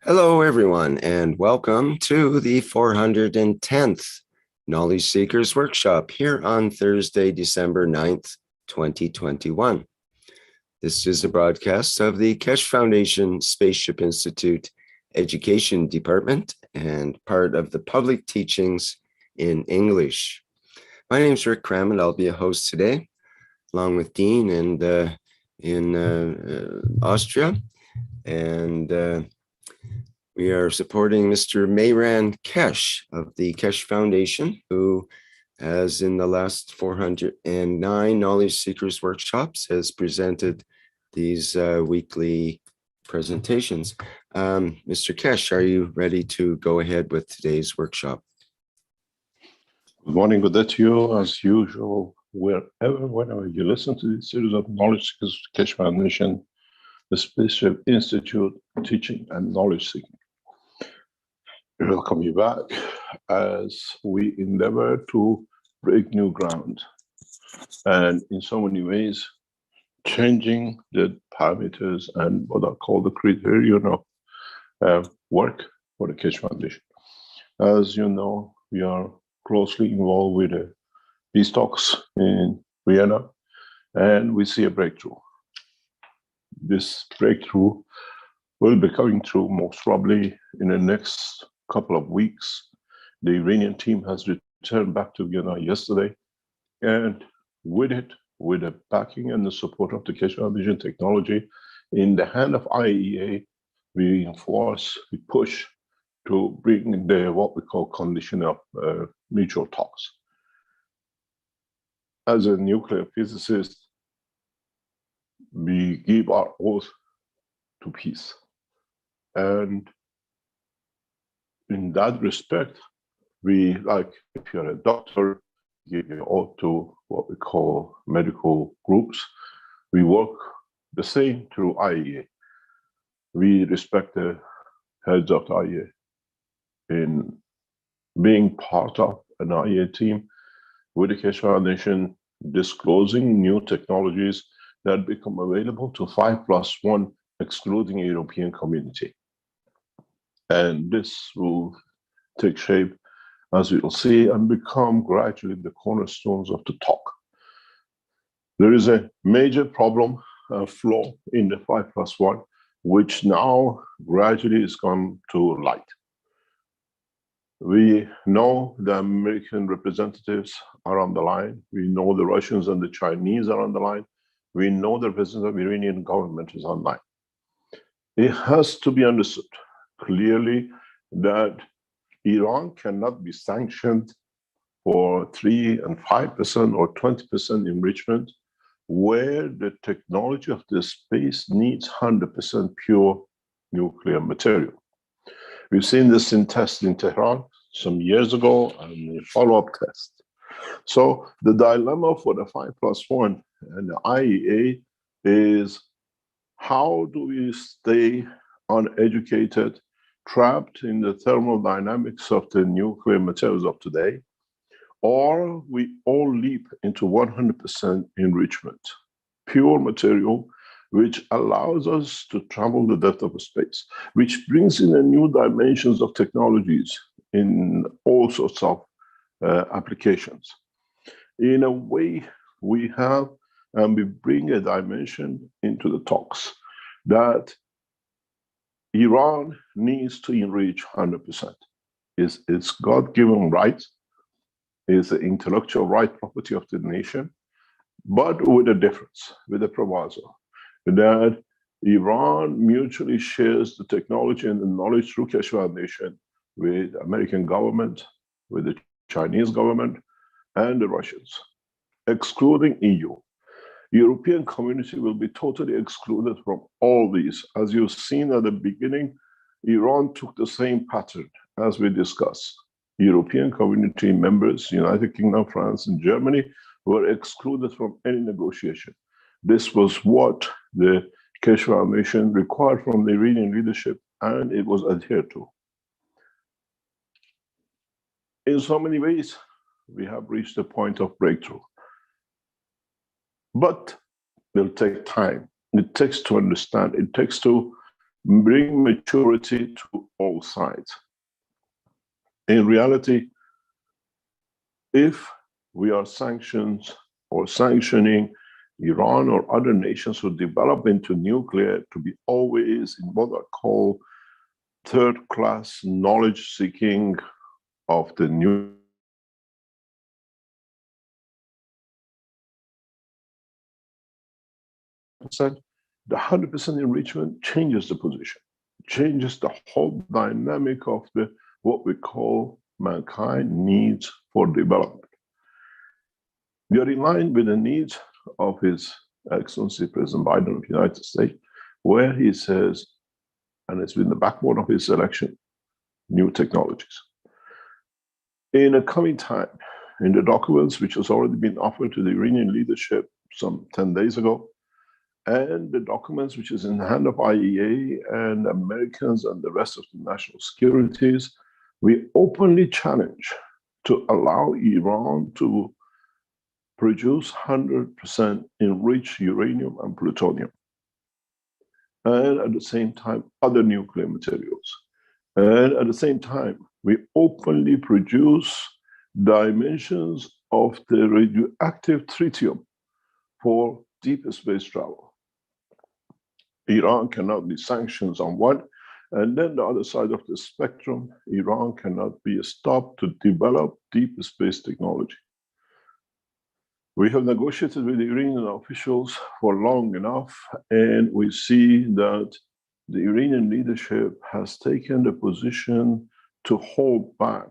Hello, everyone, and welcome to the 410th Knowledge Seekers Workshop here on Thursday, December 9th, 2021. This is a broadcast of the Keshe Foundation Spaceship Institute Education Department and part of the Public Teachings in English. My name is Rick Cram, and I'll be a host today, along with Dean in Austria. And we are supporting Mr. Mehran Keshe of the Keshe Foundation, who has in the last 409 Knowledge Seekers workshops has presented these weekly presentations. Mr. Keshe, are you ready to go ahead with today's workshop? Good morning, good day to you, as usual, whenever you listen to this series of Knowledge Seekers Keshe Foundation, the Spaceship Institute Teaching and Knowledge Seeking. We welcome you back as we endeavor to break new ground and in so many ways changing the parameters and what I call the criterion of work for the Keshe Foundation. As you know, we are closely involved with the peace talks in Vienna, and we see a breakthrough. This breakthrough will be coming through most probably in the next couple of weeks. The Iranian team has returned back to Vienna yesterday, and with it, with the backing and the support of the Keshe Foundation technology in the hand of IAEA, we push to bring the what we call condition of mutual talks. As a nuclear physicist, we give our oath to peace. And in that respect, we, like if you're a doctor, give your oath to what we call medical groups. We work the same through IAEA. We respect the heads of the IAEA in being part of an IAEA team with the Keshe Foundation, disclosing new technologies that become available to 5+1, excluding European community. And this will take shape, as we will see, and become gradually the cornerstones of the talk. There is a major problem, flaw in the 5+1, which now gradually is come to light. We know the American representatives are on the line. We know the Russians and the Chinese are on the line. We know the representative of the Iranian government is online. It has to be understood clearly that Iran cannot be sanctioned for 3 and 5% or 20% enrichment, where the technology of the space needs 100% pure nuclear material. We've seen this in tests in Tehran some years ago and a follow-up test. So the dilemma for the 5+1 and the IAEA is, how do we stay uneducated, trapped in the thermodynamics of the nuclear materials of today, or we all leap into 100% enrichment, pure material, which allows us to travel the depth of space, which brings in a new dimensions of technologies in all sorts of applications. In a way, we have, and we bring a dimension into the talks that Iran needs to enrich 100%. It's God-given right, is the intellectual right property of the nation, but with a difference, with a proviso, that Iran mutually shares the technology and the knowledge through Keshe Foundation with the American government, with the Chinese government, and the Russians, excluding EU. European community will be totally excluded from all these. As you've seen at the beginning, Iran took the same pattern as we discussed. European community members, United Kingdom, France, and Germany, were excluded from any negotiation. This was what the Keshe Foundation required from the Iranian leadership, and it was adhered to. In so many ways, we have reached a point of breakthrough. But it'll take time. It takes to understand. It takes to bring maturity to all sides. In reality, if we are sanctions or sanctioning Iran or other nations who develop into nuclear to be always in what I call third-class knowledge seeking of the new the 100% enrichment changes the position, changes the whole dynamic of the what we call mankind needs for development. We are in line with the needs of His Excellency President Biden of the United States, where he says, and it's been the backbone of his election, new technologies. In a coming time, in the documents which has already been offered to the Iranian leadership some 10 days ago, and the documents which is in the hand of IEA and Americans and the rest of the national securities, we openly challenge to allow Iran to produce 100% enriched uranium and plutonium, and at the same time, other nuclear materials. And at the same time, we openly produce dimensions of the radioactive tritium for deep space travel. Iran cannot be sanctions on one, and then the other side of the spectrum, Iran cannot be stopped to develop deep space technology. We have negotiated with the Iranian officials for long enough, and we see that the Iranian leadership has taken the position to hold back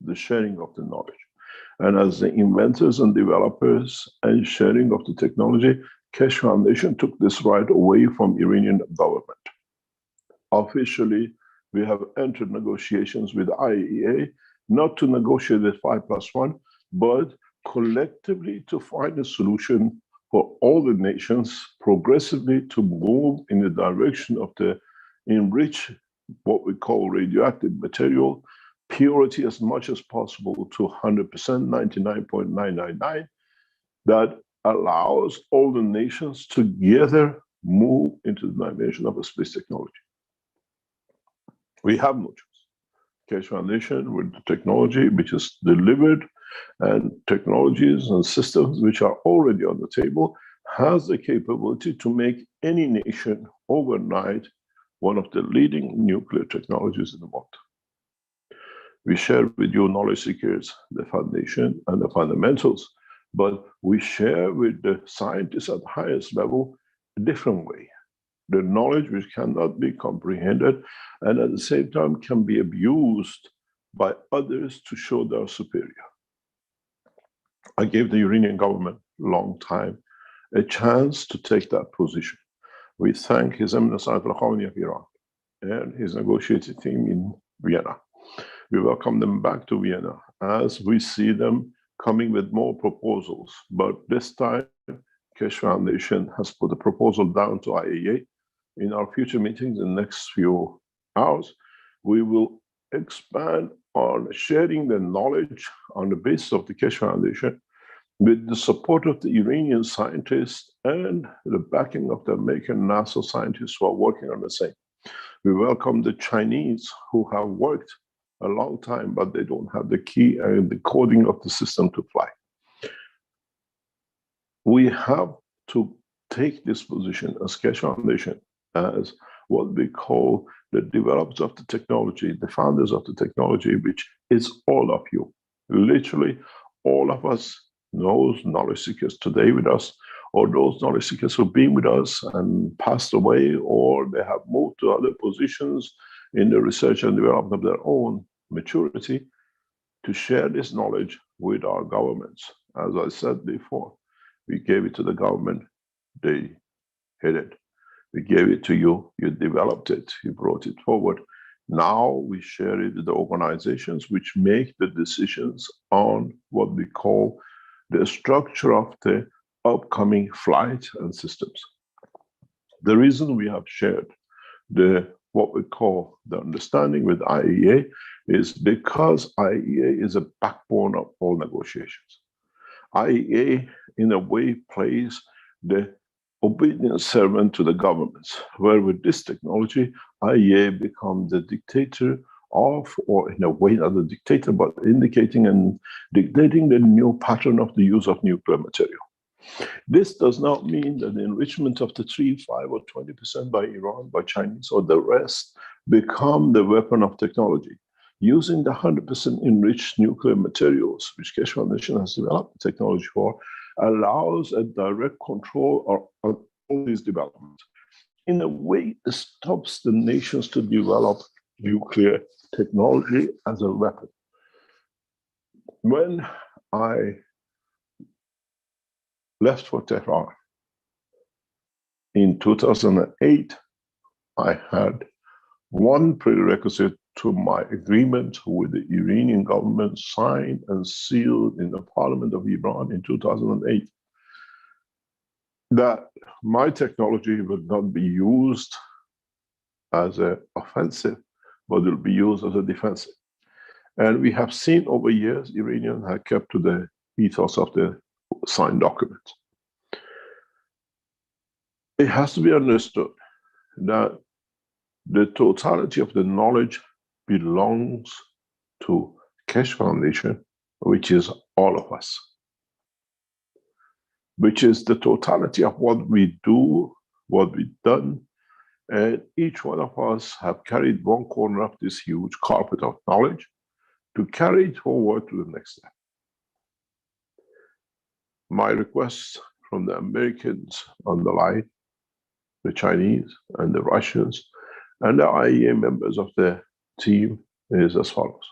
the sharing of the knowledge. And as the inventors and developers and sharing of the technology, Keshe Foundation took this right away from Iranian government. Officially, we have entered negotiations with IAEA, not to negotiate with 5+1, but collectively to find a solution for all the nations progressively to move in the direction of the enriched, what we call radioactive material, purity as much as possible to 100%, 99.999, that allows all the nations together move into the dimension of a space technology. We have no choice. Keshe Foundation with the technology which is delivered and technologies and systems which are already on the table has the capability to make any nation overnight one of the leading nuclear technologies in the world. We share with you knowledge seekers the foundation and the fundamentals, but we share with the scientists at the highest level a different way. The knowledge which cannot be comprehended and at the same time can be abused by others to show they are superior. I gave the Iranian government a long time a chance to take that position. We thank His Eminence Ayatollah Khamenei of Iran and his negotiating team in Vienna. We welcome them back to Vienna as we see them coming with more proposals. But this time, Keshe Foundation has put a proposal down to IAEA. In our future meetings in the next few hours, we will expand on sharing the knowledge on the basis of the Keshe Foundation with the support of the Iranian scientists and the backing of the American NASA scientists who are working on the same. We welcome the Chinese who have worked a long time, but they don't have the key and the coding of the system to fly. We have to take this position as Keshe Foundation as what we call the developers of the technology, the founders of the technology, which is all of you. Literally, all of us, those knowledge seekers today with us, or those knowledge seekers who've been with us and passed away, or they have moved to other positions in the research and development of their own maturity, to share this knowledge with our governments. As I said before, we gave it to the government, they hid it. We gave it to you, you developed it, you brought it forward. Now we share it with the organizations which make the decisions on what we call the structure of the upcoming flight and systems. The reason we have shared what we call the understanding with IAEA is because IAEA is a backbone of all negotiations. IAEA, in a way, plays the obedient servant to the governments, where with this technology, IEA becomes the dictator of, or in a way not a dictator, but indicating and dictating the new pattern of the use of nuclear material. This does not mean that the enrichment of the 3, 5, or 20% by Iran, by Chinese, or the rest become the weapon of technology. Using the 100% enriched nuclear materials, which Keshe Foundation has developed the technology for, allows a direct control of all these developments. In a way, it stops the nations to develop nuclear technology as a weapon. When I left for Tehran in 2008, I had one prerequisite to my agreement with the Iranian government signed and sealed in the Parliament of Iran in 2008, that my technology will not be used as an offensive, but it will be used as a defensive. And we have seen over years, Iranians have kept to the ethos of the signed document. It has to be understood that the totality of the knowledge belongs to Keshe Foundation, which is all of us, which is the totality of what we do, what we've done, and each one of us have carried one corner of this huge carpet of knowledge to carry it forward to the next step. My request from the Americans on the line, the Chinese and the Russians, and the IEA members of the team is as follows.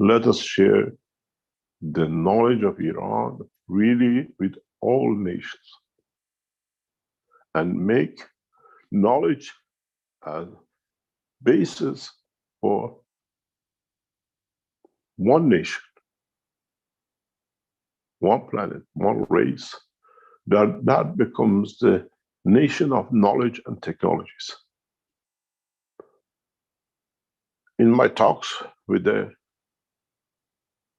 Let us share the knowledge of Iran really with all nations and make knowledge as basis for one nation, one planet, one race, that becomes the nation of knowledge and technologies. In my talks with the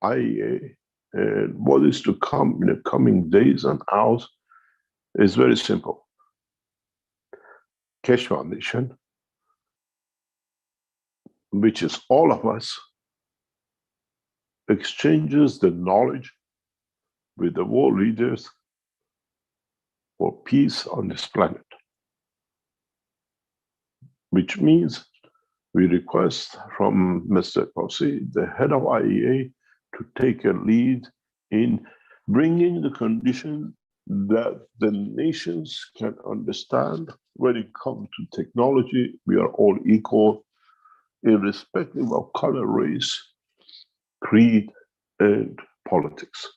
IEA, and what is to come in the coming days and hours is very simple. Keshe Foundation, which is all of us, exchanges the knowledge with the world leaders for peace on this planet. Which means we request from Mr. Qassi, the head of IEA, to take a lead in bringing the condition that the nations can understand when it comes to technology, we are all equal, irrespective of color, race, creed, and politics.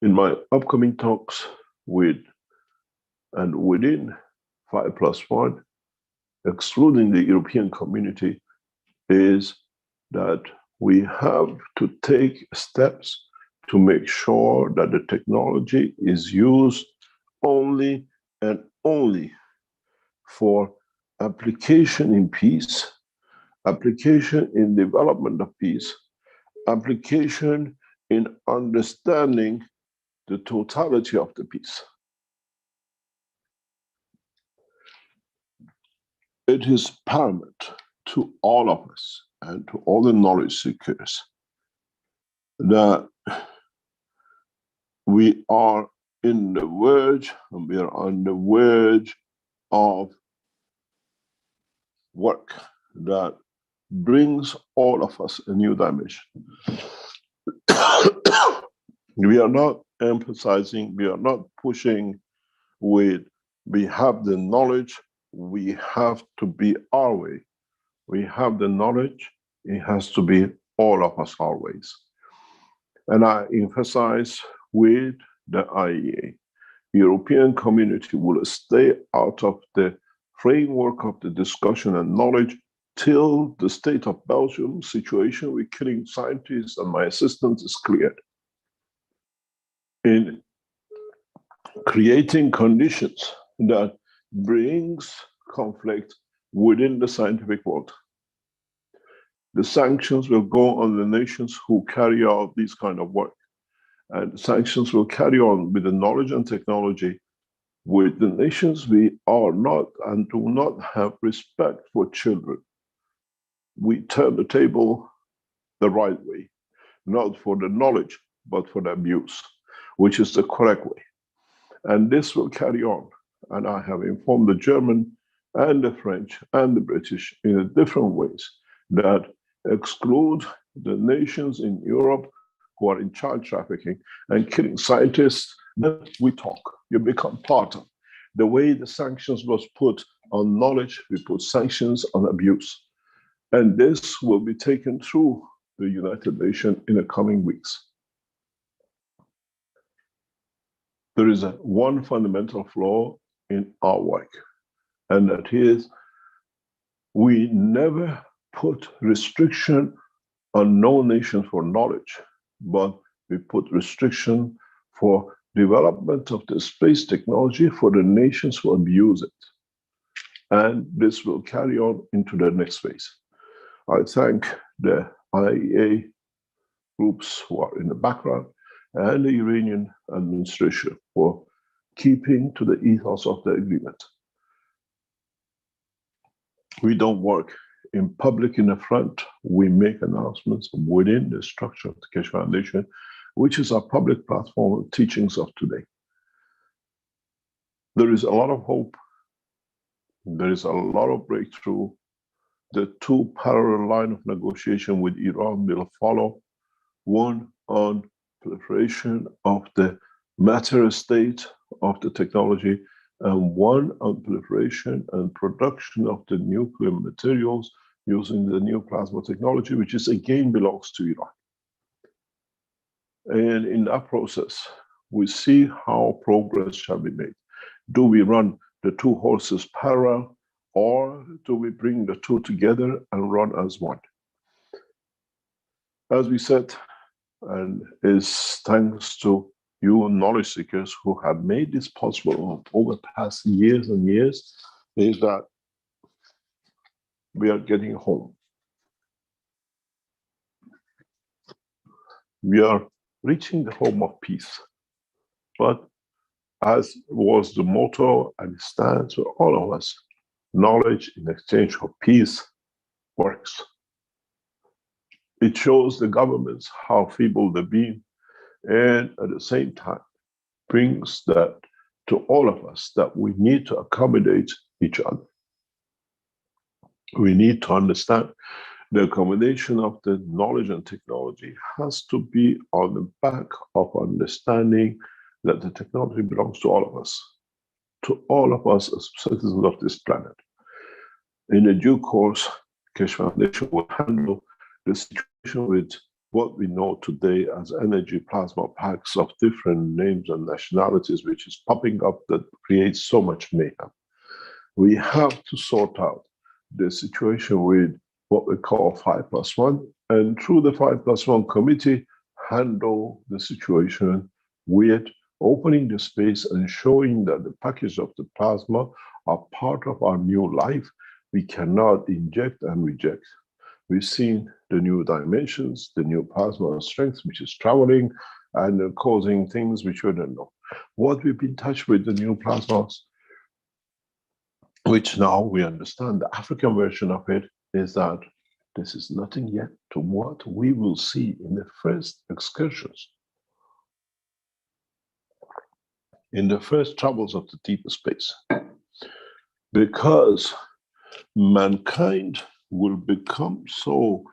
In my upcoming talks with and within 5+1, excluding the European community, is that we have to take steps to make sure that the technology is used only and only for application in peace, application in development of peace, application in understanding the totality of the peace. It is paramount to all of us and to all the knowledge seekers that we are in the verge, and we are on the verge of work that brings all of us a new dimension. We are not emphasizing, we are not pushing with, we have the knowledge, we have to be our way. We have the knowledge, it has to be all of us always. And I emphasize with the IEA, European community will stay out of the framework of the discussion and knowledge till the state of Belgium situation with killing scientists and my assistants is cleared. In creating conditions that brings conflict within the scientific world. The sanctions will go on the nations who carry out this kind of work. And sanctions will carry on with the knowledge and technology with the nations we are not and do not have respect for children. We turn the table the right way, not for the knowledge, but for the abuse, which is the correct way. And this will carry on. And I have informed the German and the French and the British in different ways that exclude the nations in Europe who are in child trafficking and killing scientists. Then we talk. You become part of. The way the sanctions was put on knowledge, we put sanctions on abuse. And this will be taken through the United Nations in the coming weeks. There is one fundamental flaw in our work, and that is we never put restriction on no nation for knowledge, but we put restriction for development of the space technology for the nations who abuse it. And this will carry on into the next phase. I thank the IAEA groups who are in the background and the Iranian administration for keeping to the ethos of the agreement. We don't work in public in the front. We make announcements within the structure of the Keshe Foundation, which is our public platform of teachings of today. There is a lot of hope. There is a lot of breakthrough. The two parallel lines of negotiation with Iran will follow. One on proliferation of the matter state of the technology, and one on proliferation and production of the nuclear materials using the new plasma technology, which is again belongs to Iran. And in that process, we see how progress shall be made. Do we run the two horses parallel, or do we bring the two together and run as one? As we said, and is thanks to you knowledge seekers who have made this possible over the past years and years, is that we are getting home. We are reaching the home of peace. But as was the motto and stands for all of us, knowledge in exchange for peace works. It shows the governments how feeble they've been, and at the same time brings that to all of us that we need to accommodate each other. We need to understand the accommodation of the knowledge and technology has to be on the back of understanding that the technology belongs to all of us as citizens of this planet. In the due course, Keshe Foundation will handle the situation with what we know today as energy plasma packs of different names and nationalities, which is popping up that creates so much mayhem. We have to sort out the situation with what we call 5+1, and through the 5+1 committee, handle the situation with opening the space and showing that the package of the plasma are part of our new life. We cannot inject and reject. We've seen the new dimensions, the new plasma strength, which is traveling and causing things which we don't know. What we've been touched with the new plasmas, which now we understand the African version of it, is that this is nothing yet to what we will see in the first excursions, in the first travels of the deeper space. Because mankind will become so,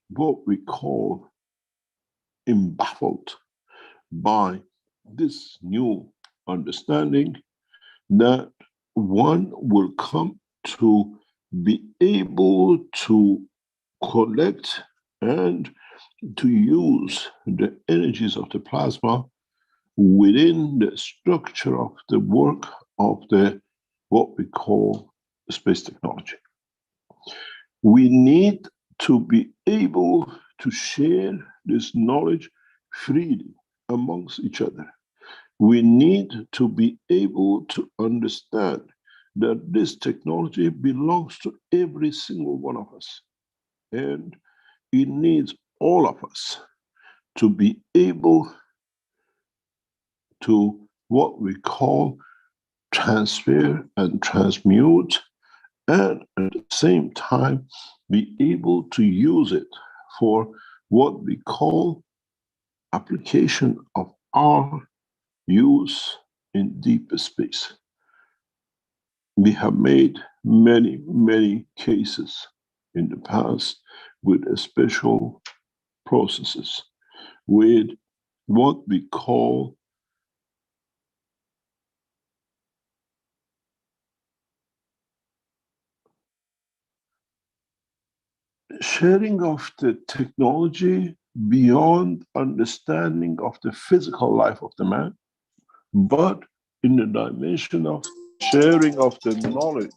what we call, embaffled by this new understanding, that one will come to be able to collect and to use the energies of the plasma within the structure of the work of the what we call space technology. We need to be able to share this knowledge freely amongst each other. We need to be able to understand that this technology belongs to every single one of us. And it needs all of us to be able to what we call transfer and transmute, and at the same time be able to use it for what we call application of our use in deeper space. We have made many, many cases in the past with special processes, with what we call sharing of the technology beyond understanding of the physical life of the man, but in the dimension of sharing of the knowledge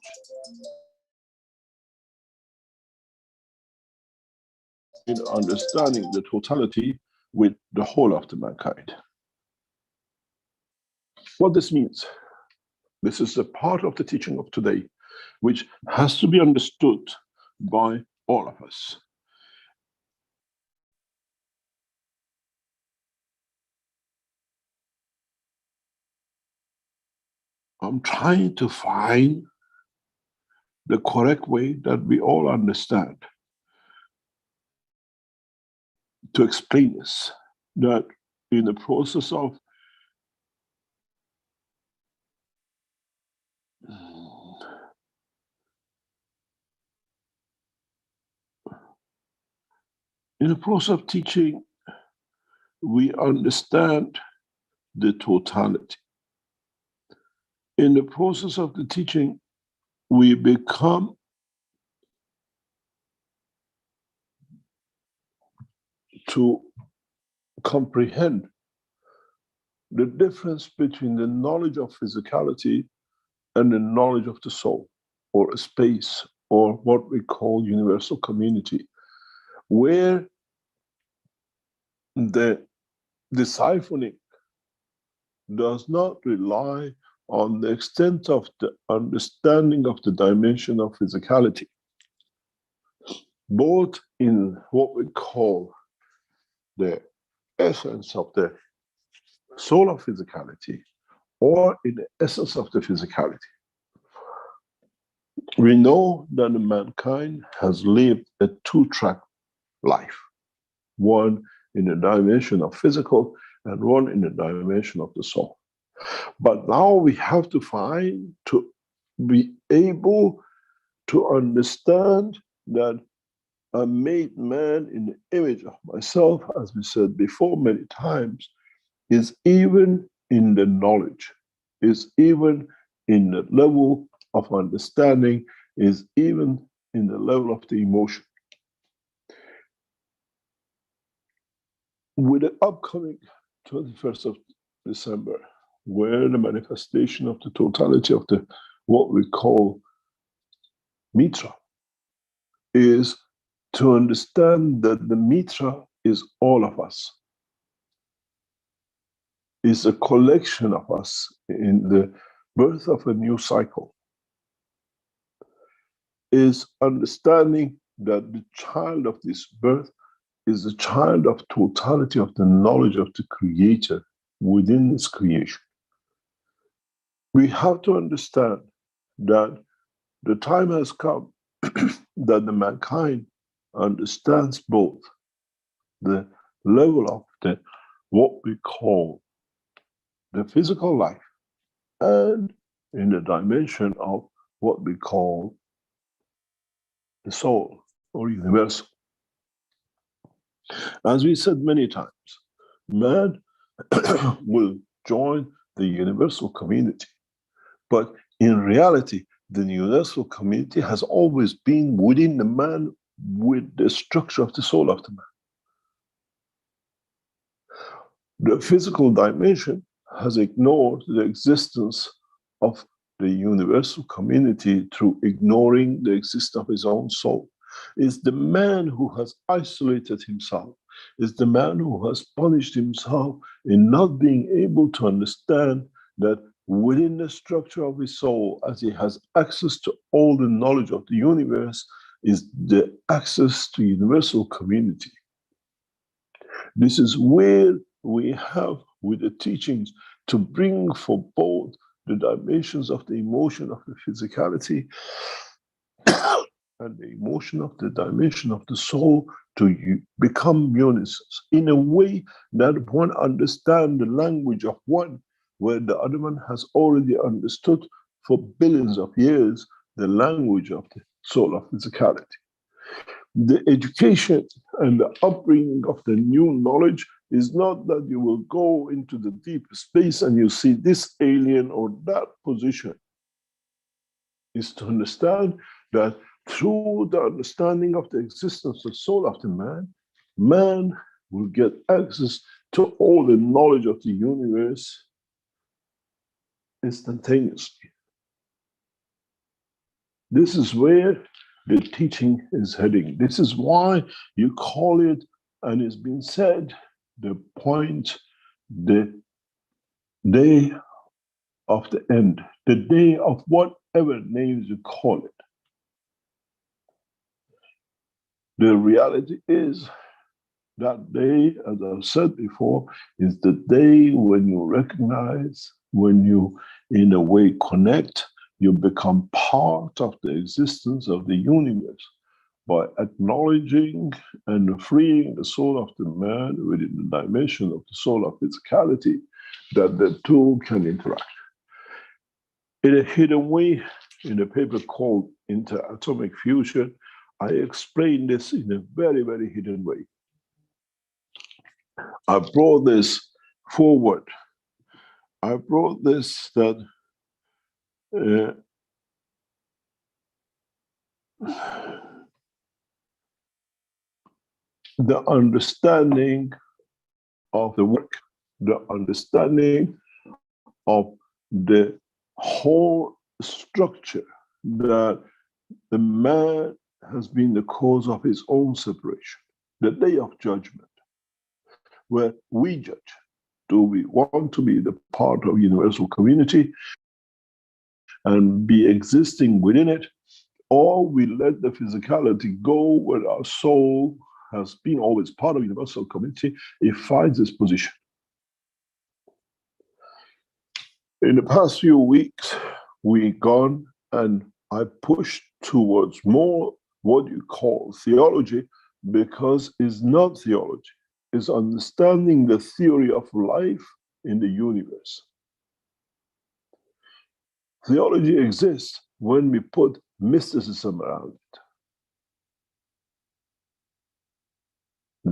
in understanding the totality with the whole of the mankind. What this means, this is a part of the teaching of today, which has to be understood by all of us. I'm trying to find the correct way that we all understand to explain this, that in the process of teaching, we understand the totality. In the process of the teaching, we become to comprehend the difference between the knowledge of physicality and the knowledge of the soul, or a space, or what we call universal community, where the deciphering does not rely on the extent of the understanding of the dimension of physicality, both in what we call the essence of the soul of physicality or in the essence of the physicality. We know that mankind has lived a two-track life, one in the dimension of physical and one in the dimension of the soul. But now we have to find, to be able to understand that I made man in the image of myself, as we said before many times, is even in the knowledge, is even in the level of understanding, is even in the level of the emotion. With the upcoming 21st of December, where the manifestation of the totality of the what we call Mitra is to understand that the Mitra is all of us, is a collection of us in the birth of a new cycle, is understanding that the child of this birth is the child of totality of the knowledge of the Creator within this creation. We have to understand that the time has come that the mankind understands both the level of the what we call the physical life and in the dimension of what we call the soul or universal. As we said many times, man will join the universal community, but in reality, the universal community has always been within the man with the structure of the soul of the man. The physical dimension has ignored the existence of the universal community through ignoring the existence of his own soul. It's the man who has isolated himself. It's the man who has punished himself in not being able to understand that within the structure of his soul, as he has access to all the knowledge of the universe, is the access to universal community. This is where we have, with the teachings, to bring for both the dimensions of the emotion of the physicality and the emotion of the dimension of the soul to become unisons in a way that one understands the language of one, where the other one has already understood for billions of years the language of the soul of physicality. The education and the upbringing of the new knowledge is not that you will go into the deep space and you see this alien or that position. It's to understand that through the understanding of the existence of the soul of the man, man will get access to all the knowledge of the universe instantaneously. This is where the teaching is heading. This is why you call it, and it's been said, the point, the day of the end, the day of whatever names you call it. The reality is that day, as I've said before, is the day when you recognize, when you, in a way, connect, you become part of the existence of the universe by acknowledging and freeing the soul of the man within the dimension of the soul of physicality, that the two can interact. In a hidden way, in a paper called Interatomic Fusion, I explain this in a very, very hidden way. I brought this forward. I brought this that the understanding of the work, the understanding of the whole structure, that the man has been the cause of his own separation. The day of judgment, where we judge. Do we want to be the part of universal community and be existing within it, or we let the physicality go where our soul has been always part of universal community, it finds its position. In the past few weeks, we've gone and I pushed towards more what you call theology, because it's not theology. Is understanding the theory of life in the universe. Theology exists when we put mysticism around it.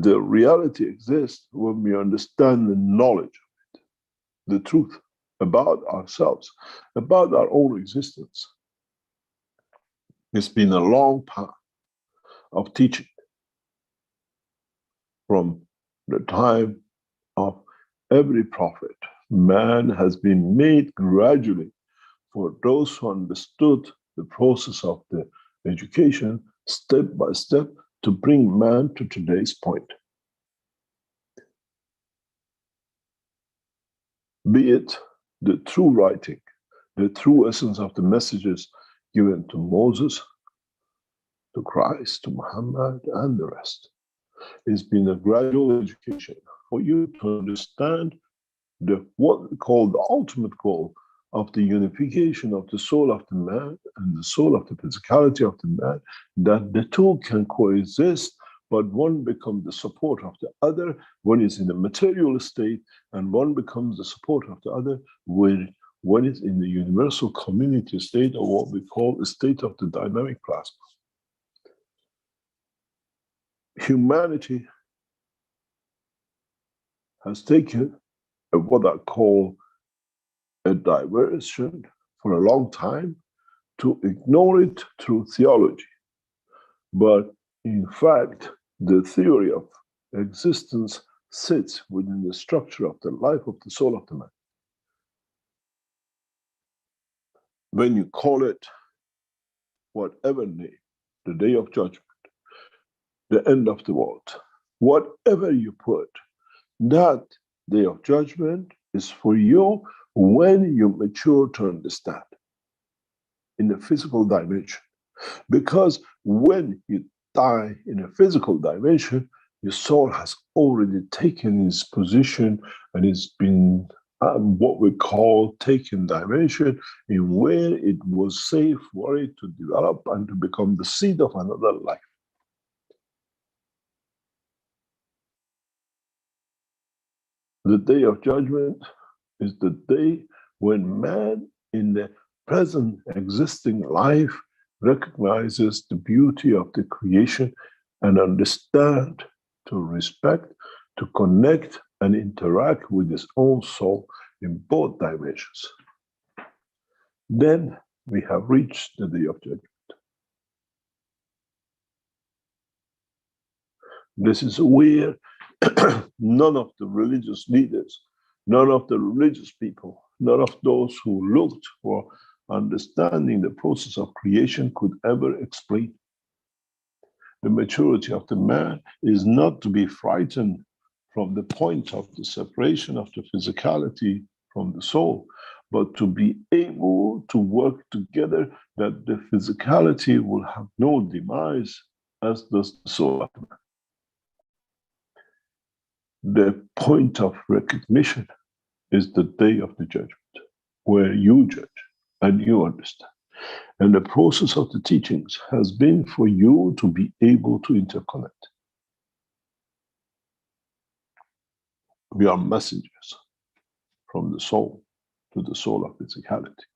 The reality exists when we understand the knowledge of it, the truth about ourselves, about our own existence. It's been a long path of teaching from the time of every prophet. Man has been made gradually, for those who understood the process of the education, step by step, to bring man to today's point. Be it the true writing, the true essence of the messages given to Moses, to Christ, to Muhammad, and the rest. It's been a gradual education for you to understand what we call the ultimate goal of the unification of the soul of the man and the soul of the physicality of the man, that the two can coexist, but one becomes the support of the other when it's in the material state, and one becomes the support of the other when it's in the universal community state, or what we call a state of the dynamic plasma. Humanity has taken what I call a diversion for a long time to ignore it through theology. But in fact, the theory of existence sits within the structure of the life of the soul of the man. When you call it whatever name, the day of judgment, the end of the world, whatever you put, that day of judgment is for you when you mature to understand in the physical dimension. Because when you die in a physical dimension, your soul has already taken its position and it's been what we call taking dimension, in where it was safe for it to develop and to become the seed of another life. The day of judgment is the day when man in the present existing life recognizes the beauty of the creation and understand, to respect, to connect and interact with his own soul in both dimensions. Then we have reached the day of judgment. This is where none of the religious leaders, none of the religious people, none of those who looked for understanding the process of creation could ever explain. The maturity of the man is not to be frightened from the point of the separation of the physicality from the soul, but to be able to work together that the physicality will have no demise, as does the soul of the man. The point of recognition is the day of the judgment, where you judge and you understand. And the process of the teachings has been for you to be able to interconnect. We are messengers from the soul to the soul of physicality.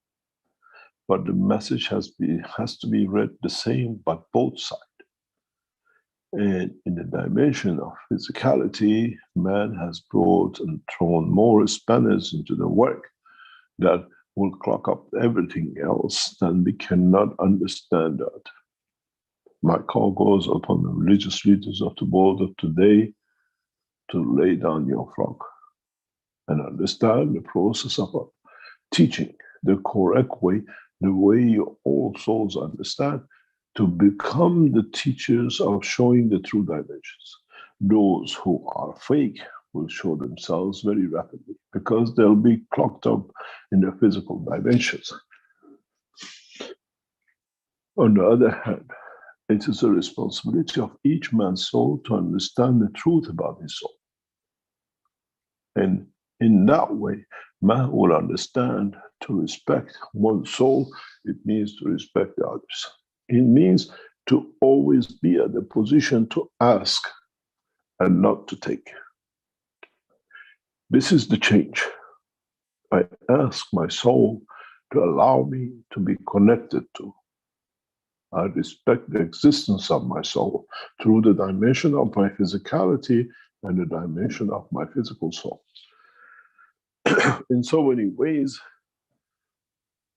But the message has to be read the same by both sides. And in the dimension of physicality, man has brought and thrown more spanners into the work that will clock up everything else, then we cannot understand that. My call goes upon the religious leaders of the world of today to lay down your frog and understand the process of teaching the correct way, the way your all souls understand, to become the teachers of showing the true dimensions. Those who are fake will show themselves very rapidly because they'll be clocked up in the physical dimensions. On the other hand, it is a responsibility of each man's soul to understand the truth about his soul. And in that way, man will understand to respect one's soul. It means to respect the others. It means to always be at the position to ask and not to take. This is the change. I ask my soul to allow me to be connected to. I respect the existence of my soul through the dimension of my physicality and the dimension of my physical soul. In so many ways,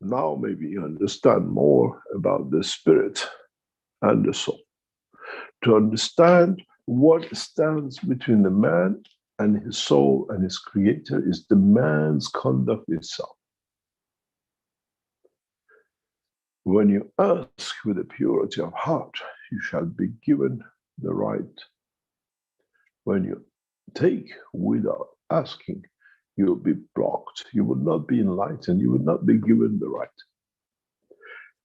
now maybe you understand more about the spirit and the soul. To understand what stands between the man and his soul and his creator is the man's conduct itself. When you ask with a purity of heart, you shall be given the right. When you take without asking, you will be blocked. You will not be enlightened. You will not be given the right.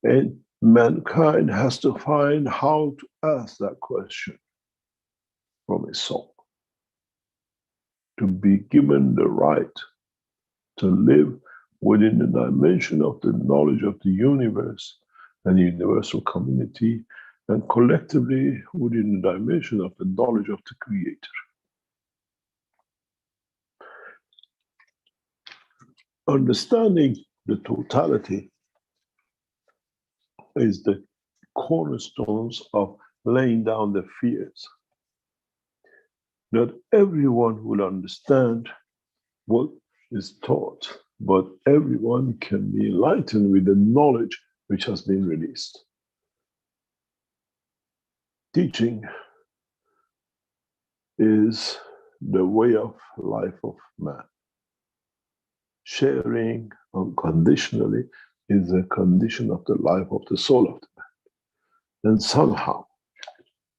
And mankind has to find how to ask that question from his soul. To be given the right to live within the dimension of the knowledge of the universe and the universal community, and collectively within the dimension of the knowledge of the Creator. Understanding the totality is the cornerstones of laying down the fears. Not everyone will understand what is taught, but everyone can be enlightened with the knowledge which has been released. Teaching is the way of life of man. Sharing unconditionally is a condition of the life of the soul of the man. And somehow,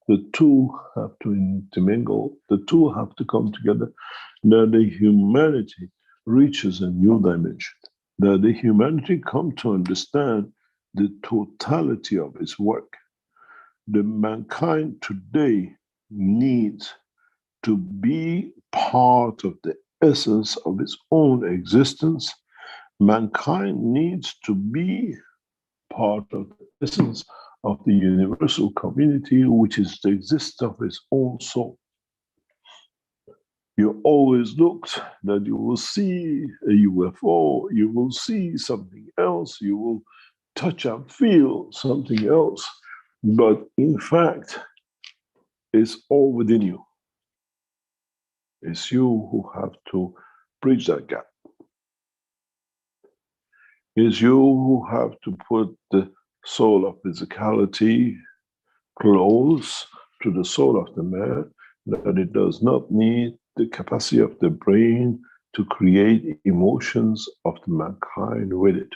the two have to intermingle, the two have to come together, that the humanity reaches a new dimension, that the humanity come to understand the totality of its work. The mankind today needs to be part of the essence of its own existence, mankind needs to be part of the essence of the universal community, which is the existence of its own soul. You always looked that you will see a UFO, you will see something else, you will touch and feel something else, but in fact, it's all within you. It's you who have to bridge that gap. It's you who have to put the soul of physicality close to the soul of the man, that it does not need the capacity of the brain to create emotions of the mankind with it.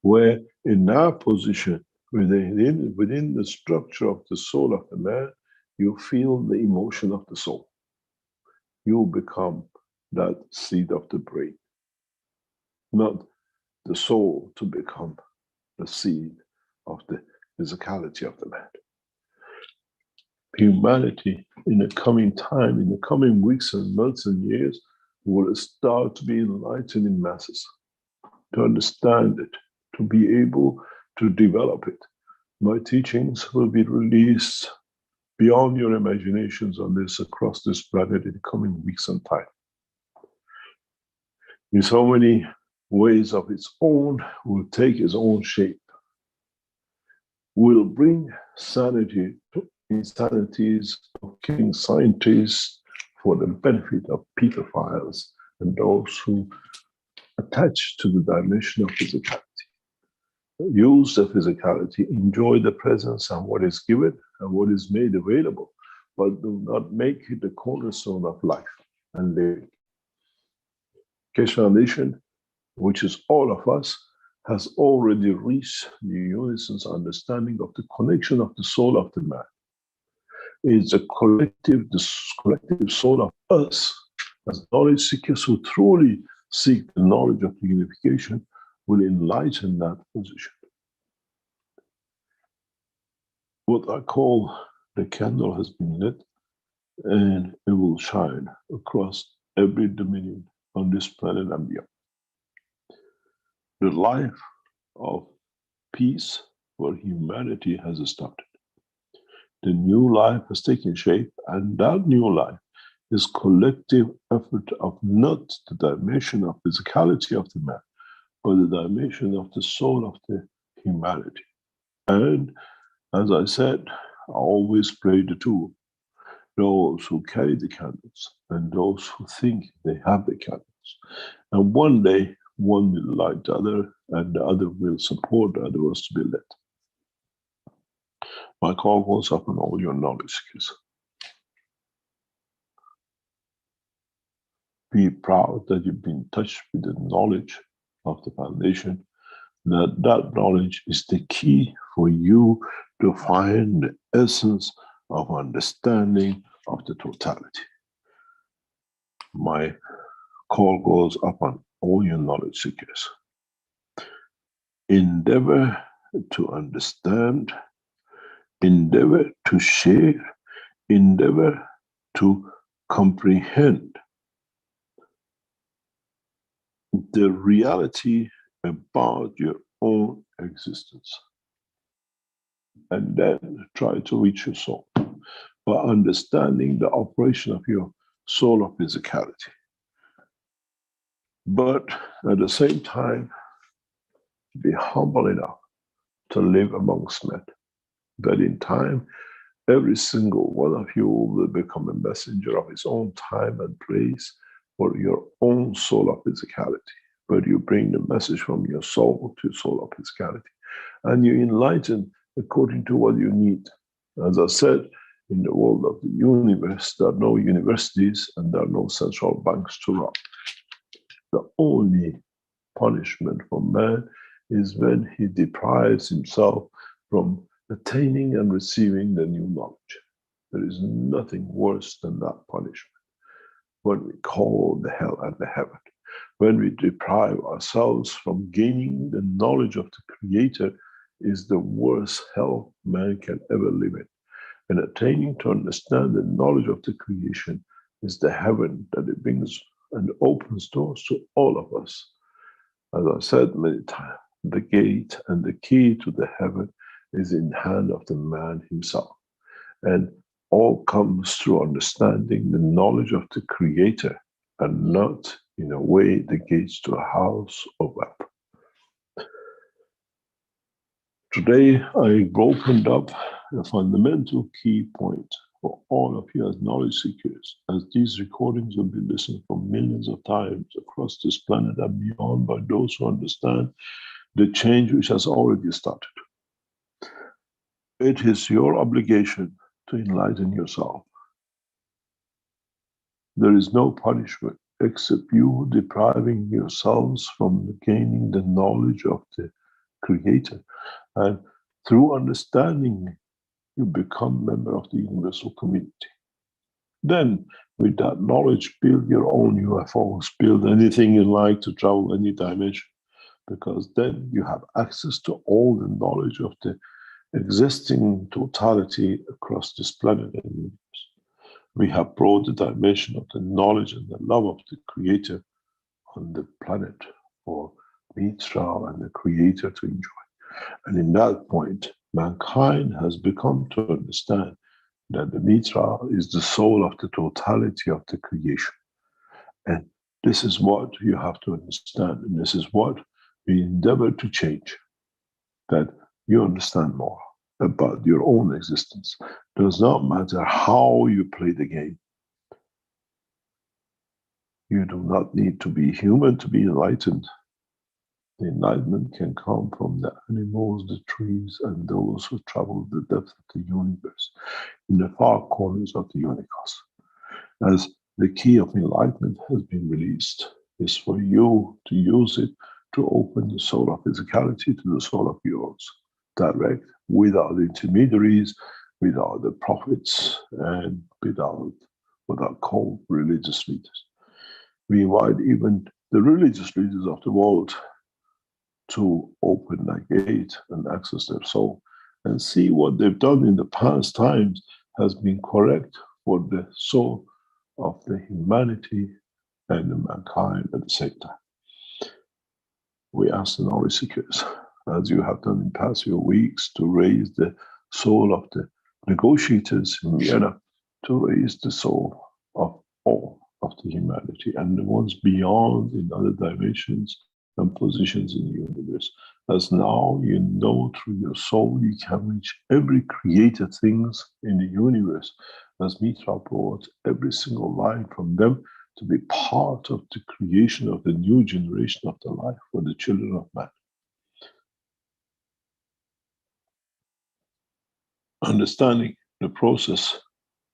Where in that position, within the structure of the soul of the man, you feel the emotion of the soul. You become that seed of the brain, not the soul to become the seed of the physicality of the man. Humanity in the coming time, in the coming weeks and months and years, will start to be enlightened in masses, to understand it, to be able to develop it. My teachings will be released beyond your imaginations on this, across this planet in the coming weeks and time. In so many ways of its own, will take its own shape, will bring sanity to insanities of killing scientists for the benefit of pedophiles and those who attach to the dimension of physicality. Use the physicality, enjoy the presence and what is given and what is made available, but do not make it the cornerstone of life and living. Keshe Foundation, which is all of us, has already reached the unison's understanding of the connection of the soul of the man. It's the collective soul of us, as knowledge seekers who truly seek the knowledge of the unification, will enlighten that position. What I call the candle has been lit, and it will shine across every dominion on this planet and beyond. The life of peace for humanity has started. The new life has taken shape, and that new life is collective effort of not the dimension of physicality of the man, but the dimension of the soul of the humanity. And as I said, I always play the two. Those who carry the candles and those who think they have the candles. And one day, one will light the other, and the other will support the other was to be lit. My call goes up on all your knowledge seekers. Be proud that you've been touched with the knowledge of the foundation, that knowledge is the key for you to find the essence of understanding of the totality. My call goes up on all your knowledge seekers. Endeavor to understand, endeavor to share, endeavor to comprehend the reality about your own existence. And then try to reach your soul by understanding the operation of your soul of physicality. But at the same time, be humble enough to live amongst men. That in time, every single one of you will become a messenger of his own time and place for your own soul of physicality. But you bring the message from your soul to soul of physicality. And you enlighten according to what you need. As I said, in the world of the universe, there are no universities and there are no central banks to run. The only punishment for man is when he deprives himself from attaining and receiving the new knowledge. There is nothing worse than that punishment. What we call the hell and the heaven. When we deprive ourselves from gaining the knowledge of the Creator is the worst hell man can ever live in. And attaining to understand the knowledge of the creation is the heaven that it brings and opens doors to all of us. As I said many times, the gate and the key to the heaven is in the hand of the man himself. And all comes through understanding the knowledge of the Creator and not in a way the gates to a house of wealth. Today, I've opened up a fundamental key point for all of you as knowledge seekers, as these recordings will be listened for millions of times across this planet and beyond by those who understand the change which has already started. It is your obligation to enlighten yourself. There is no punishment except you depriving yourselves from gaining the knowledge of the Creator. And through understanding, you become a member of the universal community. Then, with that knowledge, build your own UFOs, build anything you like to travel any dimension, because then you have access to all the knowledge of the existing totality across this planet and universe. We have brought the dimension of the knowledge and the love of the Creator on the planet for Mitra and the Creator to enjoy. And in that point, mankind has become to understand that the Mitra is the soul of the totality of the creation. And this is what you have to understand, and this is what we endeavor to change, that you understand more about your own existence. It does not matter how you play the game. You do not need to be human to be enlightened. The enlightenment can come from the animals, the trees, and those who travel the depth of the universe, in the far corners of the universe. As the key of enlightenment has been released, is for you to use it to open the soul of physicality to the soul of yours, direct, without intermediaries, without the prophets, and without what are called religious leaders. We invite even the religious leaders of the world to open their gate and access their soul and see what they've done in the past times has been correct for the soul of the humanity and the mankind at the same time. We ask the knowledge seekers, as you have done in past few weeks, to raise the soul of the negotiators in Vienna, to raise the soul of all of the humanity and the ones beyond in other dimensions and positions in the universe. As now you know through your soul you can reach every created things in the universe, as Mitra brought every single line from them to be part of the creation of the new generation of the life for the children of man. Understanding the process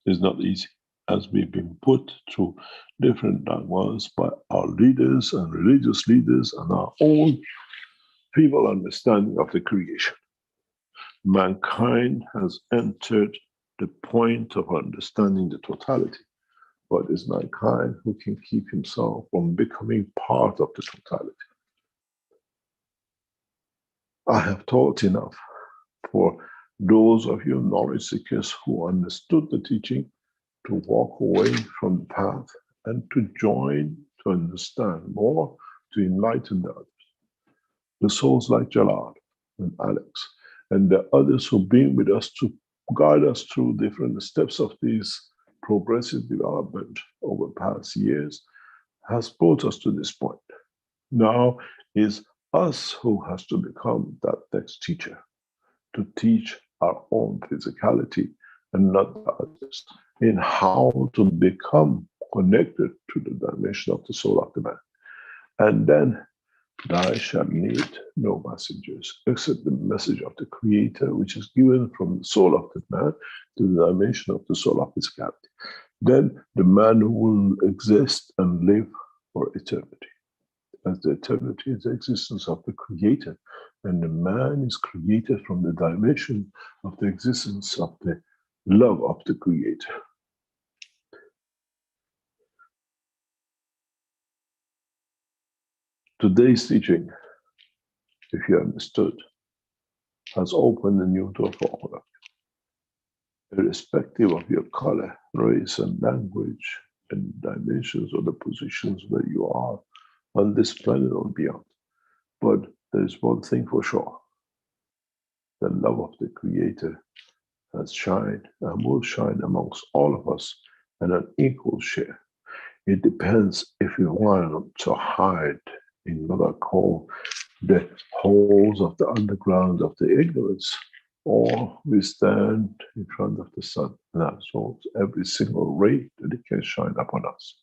is not easy, as we've been put through different dogmas by our leaders and religious leaders and our own feeble understanding of the creation. Mankind has entered the point of understanding the totality, but it's mankind who can keep himself from becoming part of the totality. I have taught enough for those of you knowledge seekers who understood the teaching to walk away from the path and to join, to understand more, to enlighten the others. The souls like Jalal and Alex and the others who've been with us to guide us through different steps of this progressive development over past years has brought us to this point. Now is us who has to become that next teacher, to teach our own physicality and not the others, in how to become connected to the dimension of the soul of the man. And then thou shalt need no messengers except the message of the Creator, which is given from the soul of the man to the dimension of the soul of physicality. Then the man will exist and live for eternity, as the eternity is the existence of the Creator, and the man is created from the dimension of the existence of the love of the Creator. Today's teaching, if you understood, has opened a new door for all of you, irrespective of your color, race, and language, and dimensions or the positions where you are on this planet or beyond. But there is one thing for sure. The love of the Creator has shined and will shine amongst all of us in an equal share. It depends if we want to hide in what I call the holes of the underground of the ignorance, or we stand in front of the sun and absorb every single ray that it can shine upon us.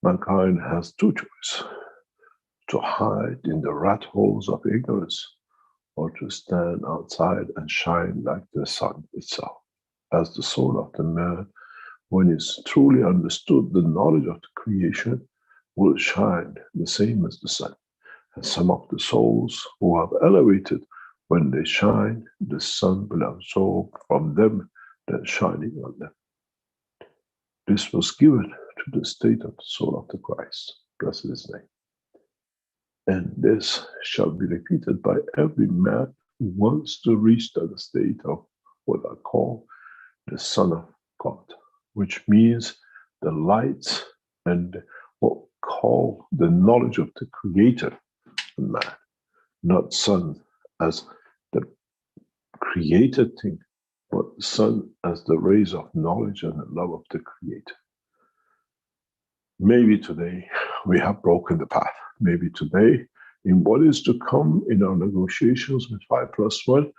Mankind has two choices: to hide in the rat holes of ignorance, or to stand outside and shine like the sun itself. As the soul of the man, when it's truly understood the knowledge of the creation, will shine the same as the sun. And some of the souls who have elevated, when they shine, the sun will absorb from them that shining on them. This was given to the state of the soul of the Christ. Blessed his name. And this shall be repeated by every man who wants to reach that state of what I call the Son of God, which means the light and what we call the knowledge of the Creator in man, not Son as the created thing, but Son as the rays of knowledge and the love of the Creator. Maybe today we have broken the path. Maybe today, in what is to come in our negotiations with 5+1,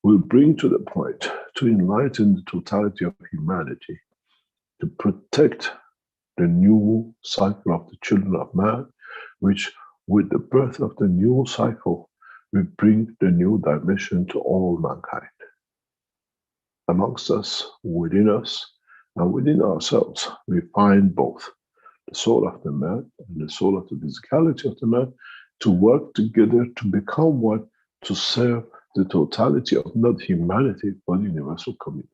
we'll bring to the point to enlighten the totality of humanity, to protect the new cycle of the children of man, which with the birth of the new cycle, we bring the new dimension to all mankind. Amongst us, and within ourselves, we find both the soul of the man and the soul of the physicality of the man to work together to become one, to serve the totality of not humanity, but universal community.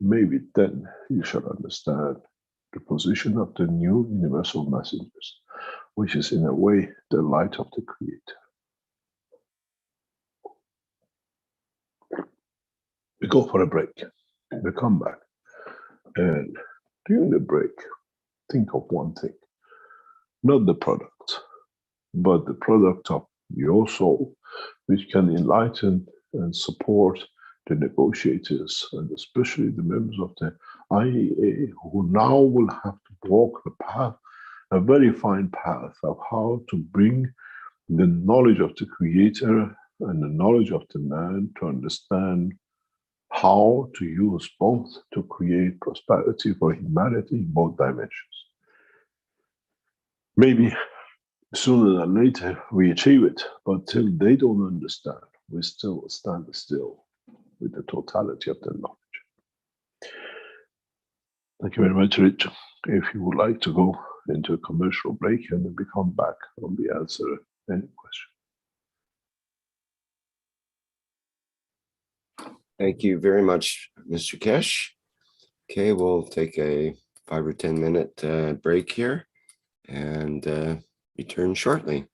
Maybe then you shall understand the position of the new universal messengers, which is in a way the light of the Creator. We go for a break, we come back, and during the break, think of one thing, not the product, but the product of your soul, which can enlighten and support the negotiators, and especially the members of the IAEA, who now will have to walk the path, a very fine path of how to bring the knowledge of the Creator and the knowledge of the man to understand how to use both to create prosperity for humanity in both dimensions. Maybe sooner than later we achieve it, but till they don't understand, we still stand still with the totality of the knowledge. Thank you very much, Rich. If you would like to go into a commercial break and then we come back and we answer any question. Thank you very much, Mr. Keshe. Okay, we'll take a 5 or 10 minute break here and return shortly.